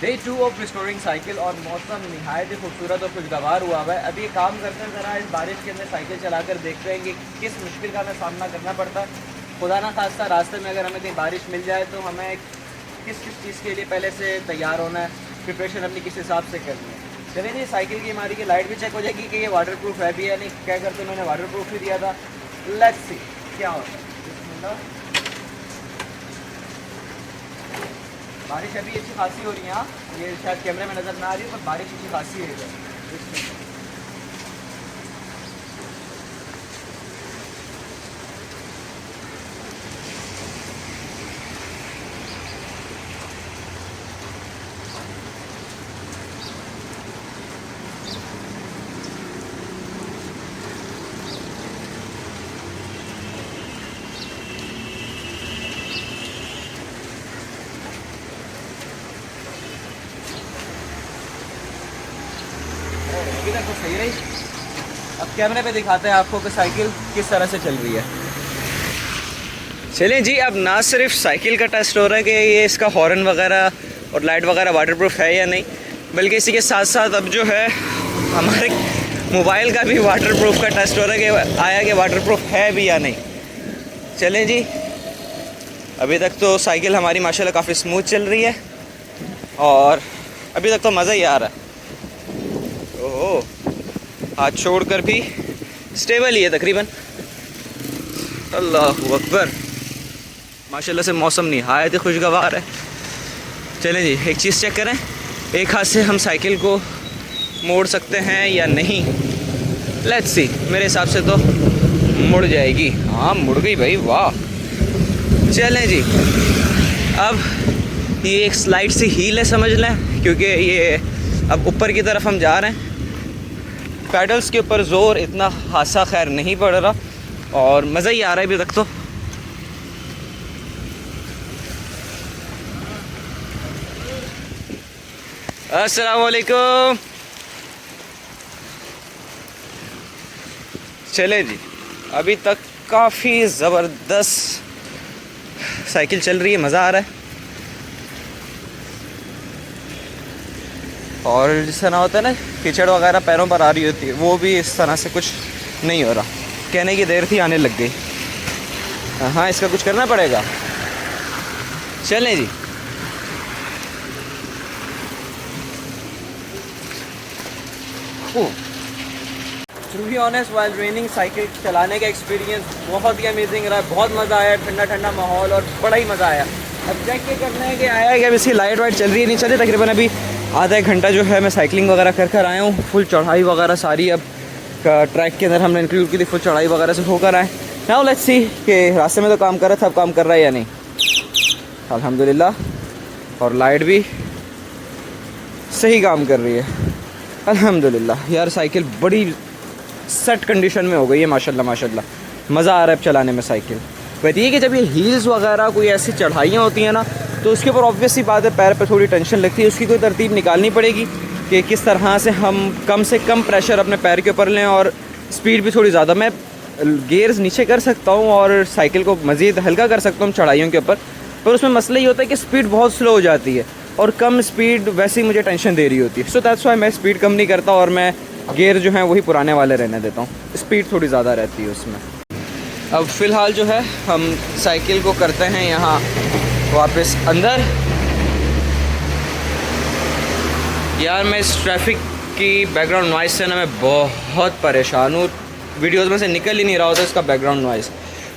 Day 2 of restoring cycle और मौसम नहायत ही खूबसूरत और खुशगवार हुआ है। अभी ये काम करते हैं, ज़रा इस बारिश के अंदर साइकिल चलाकर देखते हैं कि किस मुश्किल का हमें सामना करना पड़ता है। खुदा ना खास्ता रास्ते में अगर हमें कहीं बारिश मिल जाए तो हमें किस किस चीज़ के लिए पहले से तैयार होना है, प्रिपरेशन अपनी किस हिसाब से करनी है। चलिए जी, साइकिल की हमारी की लाइट भी चेक हो जाएगी कि ये वाटर प्रूफ है भी या नहीं। क्या करते मैंने वाटर प्रूफ ही दिया था। लेट्स सी क्या होता है। बारिश अभी अच्छी खासी हो रही है। हाँ, ये शायद कैमरे में नज़र ना आ रही है पर बारिश अच्छी खासी है इधर। अभी तक तो सही रही। अब कैमरे पे दिखाते हैं आपको कि साइकिल किस तरह से चल रही है। चलें जी, अब ना सिर्फ साइकिल का टेस्ट हो रहा है कि ये इसका हॉर्न वगैरह और लाइट वगैरह वाटरप्रूफ है या नहीं, बल्कि इसी के साथ साथ अब जो है हमारे मोबाइल का भी वाटरप्रूफ का टेस्ट हो रहा है कि आया कि वाटरप्रूफ है भी या नहीं। चलें जी, अभी तक तो साइकिल हमारी माशाल्लाह काफ़ी स्मूथ चल रही है और अभी तक तो मज़ा ही आ रहा है। ओह, हाथ छोड़कर भी स्टेबल ही है तकरीबन। अल्लाहु अकबर, माशाल्लाह से मौसम निहायत ही खुशगवार है। चलें जी, एक चीज़ चेक करें, एक हाथ से हम साइकिल को मोड़ सकते हैं या नहीं। लेट्स सी, मेरे हिसाब से तो मुड़ जाएगी। हाँ, मुड़ गई भाई, वाह। चलें जी, अब ये एक स्लाइड सी हील है समझ लें, क्योंकि ये अब ऊपर की तरफ हम जा रहे हैं। पैडल्स के ऊपर ज़ोर इतना खासा खैर नहीं पड़ रहा और मज़ा ही आ रहा है अभी तक तो। अस्सलाम वालेकुम। चले जी, अभी तक काफ़ी ज़बरदस्त साइकिल चल रही है, मज़ा आ रहा है। और जिस तरह होता है ना, कीचड़ वगैरह पैरों पर आ रही होती है, वो भी इस तरह से कुछ नहीं हो रहा। कहने की देर थी, आने लग गई। हाँ, इसका कुछ करना पड़ेगा। चलें जी, to be honest while raining cycle चलाने का एक्सपीरियंस बहुत ही अमेजिंग रहा है। बहुत मज़ा आया, ठंडा ठंडा माहौल और बड़ा ही मज़ा आया। अब चेक ये करना है कि आया है कि अब इसकी लाइट वाइट चल रही है नहीं चल रही। तकरीबन अभी आधा एक घंटा जो है मैं साइकिलिंग वगैरह कर आया हूँ। फुल चढ़ाई वगैरह सारी अब ट्रैक के अंदर हमने इंक्लूड की थी, फुल चढ़ाई वगैरह से होकर आए। नाउ लेट्स सी कि रास्ते में तो काम कर रहा था, अब काम कर रहा है या नहीं। अल्हम्दुलिल्लाह, और लाइट भी सही काम कर रही है अल्हम्दुलिल्लाह। यार साइकिल बड़ी सेट कंडीशन में हो गई है माशाल्लाह माशाल्लाह। मज़ा आ रहा है चलाने में साइकिल। बट ये कि जब ये हील्स वगैरह कोई ऐसी चढ़ाइयाँ होती हैं ना, तो उसके ऊपर ऑब्वियस सी बात है पैर पे थोड़ी टेंशन लगती है। उसकी कोई तरतीब निकालनी पड़ेगी कि किस तरह से हम कम से कम प्रेशर अपने पैर के ऊपर लें और स्पीड भी थोड़ी ज़्यादा। मैं गेयर्स नीचे कर सकता हूँ और साइकिल को मज़ीद हल्का कर सकता हूँ चढ़ाइयों के ऊपर, पर उसमें मसला ये होता है कि स्पीड बहुत स्लो हो जाती है और कम स्पीड वैसे ही मुझे टेंशन दे रही होती है। सो दैट्स व्हाई मैं स्पीड कम नहीं करता और मैं गेयर जो हैं वही पुराने वाले रहने देता हूँ। स्पीड थोड़ी ज़्यादा रहती है उसमें। अब फ़िलहाल जो है हम साइकिल को करते हैं यहाँ वापस अंदर। यार मैं इस ट्रैफिक की बैकग्राउंड नॉइस से ना मैं बहुत परेशान हूँ। वीडियोज़ में से निकल ही नहीं रहा होता इसका बैकग्राउंड नॉइस।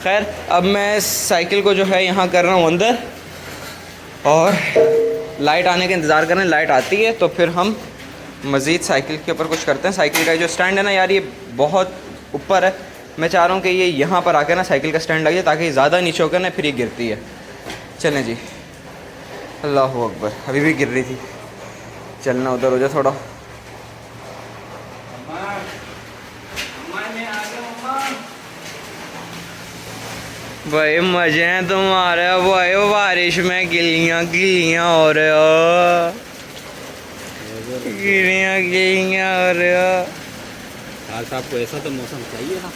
खैर, अब मैं साइकिल को जो है यहाँ कर रहा हूँ अंदर और लाइट आने का इंतज़ार कर रहे हैं। लाइट आती है तो फिर हम मज़ीद साइकिल के ऊपर कुछ करते हैं। साइकिल का जो स्टैंड है ना यार, ये बहुत ऊपर है। मैं चाह रहा हूँ कि ये यहाँ पर आकर ना साइकिल का स्टैंड लग जाए ताकि ज़्यादा नीचे होकर ना फिर ये गिरती है। चलें जी, अल्लाहु अकबर, अभी भी गिर रही थी। चलना उधर हो जाए थोड़ा। भाई मजे हैं तुम्हारे भाई, बारिश में गिल्लियाँ गिल्लियाँ हो रहे हो, गिल्लियाँ गिल्लियाँ हो रहे हो। यार साहब को ऐसा तो मौसम चाहिए ना।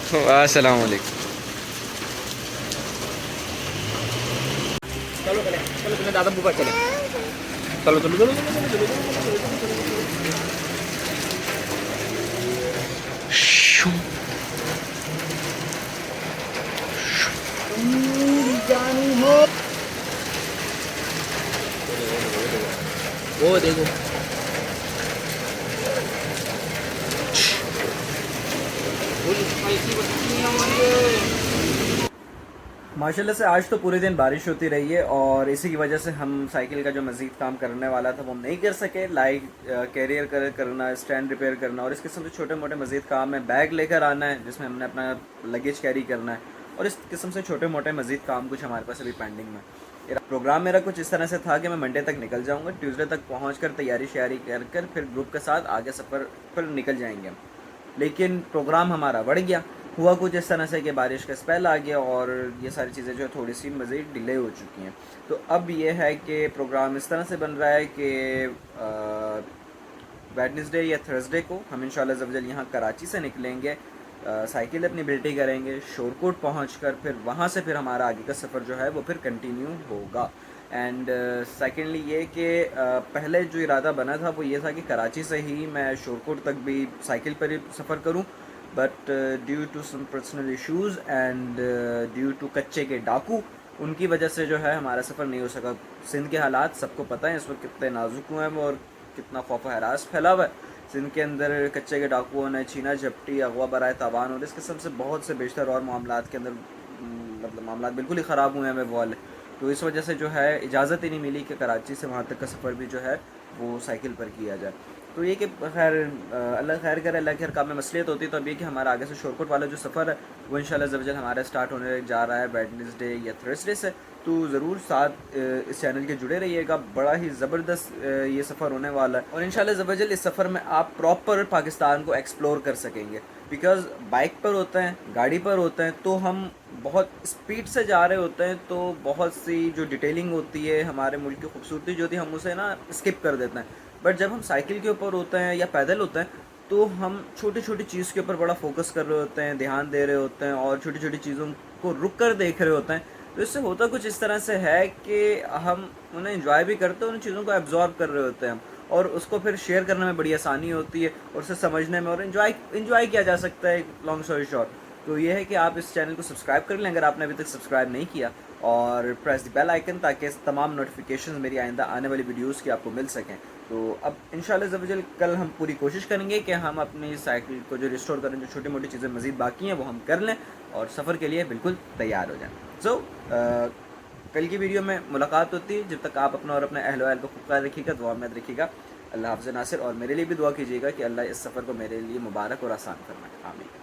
अस्सलाम वालेकुम। चले दादा ऊपर चले। चलो चलो चलो चलो चलो चलो वो देखो माशाल्लाह से आज तो पूरे दिन बारिश होती रही है और इसी की वजह से हम साइकिल का जो मज़ीद काम करने वाला था वो नहीं कर सके। लाइक कैरियर करना, स्टैंड रिपेयर करना और इस किस्म से छोटे मोटे मज़ीद काम है। बैग लेकर आना है जिसमें हमने अपना लगेज कैरी करना है और इस किस्म से छोटे मोटे मज़ीद काम कुछ हमारे पास अभी पेंडिंग में। प्रोग्राम मेरा कुछ इस तरह से था कि मैं मंडे तक निकल जाऊँगा, ट्यूसडे तक पहुँच कर तैयारी श्यारी कर फिर ग्रुप के साथ आगे सफ़र पर निकल जाएंगे हम। लेकिन प्रोग्राम हमारा बढ़ गया। हुआ कुछ इस तरह से कि बारिश का स्पेल आ गया और ये सारी चीज़ें जो है थोड़ी सी मज़ीद डिले हो चुकी हैं। तो अब ये है कि प्रोग्राम इस तरह से बन रहा है कि वेडनेसडे या थर्सडे को हम इंशाल्लाह ज़वजल यहाँ कराची से निकलेंगे, साइकिल अपनी बिल्टी करेंगे, शोरकोट पहुँचकर फिर वहाँ से फिर हमारा आगे का सफ़र जो है वो फिर कंटिन्यू होगा। एंड सेकेंडली ये कि पहले जो इरादा बना था वो ये था कि कराची से ही मैं शोरकोट तक भी साइकिल पर ही सफ़र करूँ, but due to some personal issues and due to कच्चे के डाकू, उनकी वजह से जो है हमारा सफ़र नहीं हो सका। सिंध के हालात सबको पता है इस वक्त कितने नाजुक हुए हैं और कितना खौफ व हरास फैला हुआ है। सिंध के अंदर कच्चे के डाकुओं ने छीना झपटी, अगवा बराए तावान और इस किस्म से बहुत से बेशतर और मामलात के अंदर मतलब मामलात बिल्कुल ही ख़राब हुए हैं हमें वाले। तो इस वजह से जो है इजाज़त ही नहीं मिली कि कराची से वहाँ तक का सफ़र भी जो है वो साइकिल पर किया जाए। तो ये कि खैर अल्लाह खैर करे, अल्लाह के हर काम में मसलियत होती है। तो अब ये कि हमारा आगे से शोरकोट वाला जो सफ़र है वो इंशाल्लाह ज़वजल हमारा स्टार्ट होने जा रहा है वेडनेसडे या थर्सडे से। तो ज़रूर साथ इस चैनल के जुड़े रहिएगा, बड़ा ही ज़बरदस्त ये सफ़र होने वाला है और इंशाल्लाह ज़वजल इस सफ़र में आप प्रॉपर पाकिस्तान को एक्सप्लोर कर सकेंगे। बिकॉज़ बाइक पर होते हैं, गाड़ी पर होते हैं तो हम बहुत स्पीड से जा रहे होते हैं, तो बहुत सी जो डिटेलिंग होती है हमारे मुल्क की खूबसूरती जो थी हम उसे ना स्किप कर देते हैं। बट जब हम साइकिल के ऊपर होते हैं या पैदल होते हैं तो हम छोटी छोटी चीज़ के ऊपर बड़ा फोकस कर रहे होते हैं, ध्यान दे रहे होते हैं और छोटी छोटी चीज़ों को रुक कर देख रहे होते हैं। तो इससे होता कुछ इस तरह से है कि हम उन्हें एंजॉय भी करते हैं, उन चीज़ों को एब्जॉर्ब कर रहे होते हैं हम, और उसको फिर शेयर करने में बड़ी आसानी होती है और उसे समझने में और इन्जॉय किया जा सकता है। लॉन्ग स्टोरी शॉर्ट तो ये है कि आप इस चैनल को सब्सक्राइब कर लें अगर आपने अभी तक सब्सक्राइब नहीं किया, और प्रेस द बेल आइकन ताकि तमाम नोटिफिकेशंस मेरी आइंदा आने वाली वीडियोस की आपको मिल सकें। तो अब इंशाल्लाह ज़वजल कल हम पूरी कोशिश करेंगे कि हम अपनी साइकिल को जो रिस्टोर करें, जो छोटी मोटी चीज़ें मज़ीद बाकी हैं वो हम कर लें और सफ़र के लिए बिल्कुल तैयार हो जाएँ। सो कल की वीडियो में मुलाकात होती है। जब तक आप अपना और अपने अहल वाल को खूब ख्याल रखिएगा, दुआ में याद रखिएगा। अल्लाह हाफ़िज़ नासिर, और मेरे लिए भी दुआ कीजिएगा कि अल्लाह इस सफ़र को मेरे लिए मुबारक और आसान फरमाए। आमीन।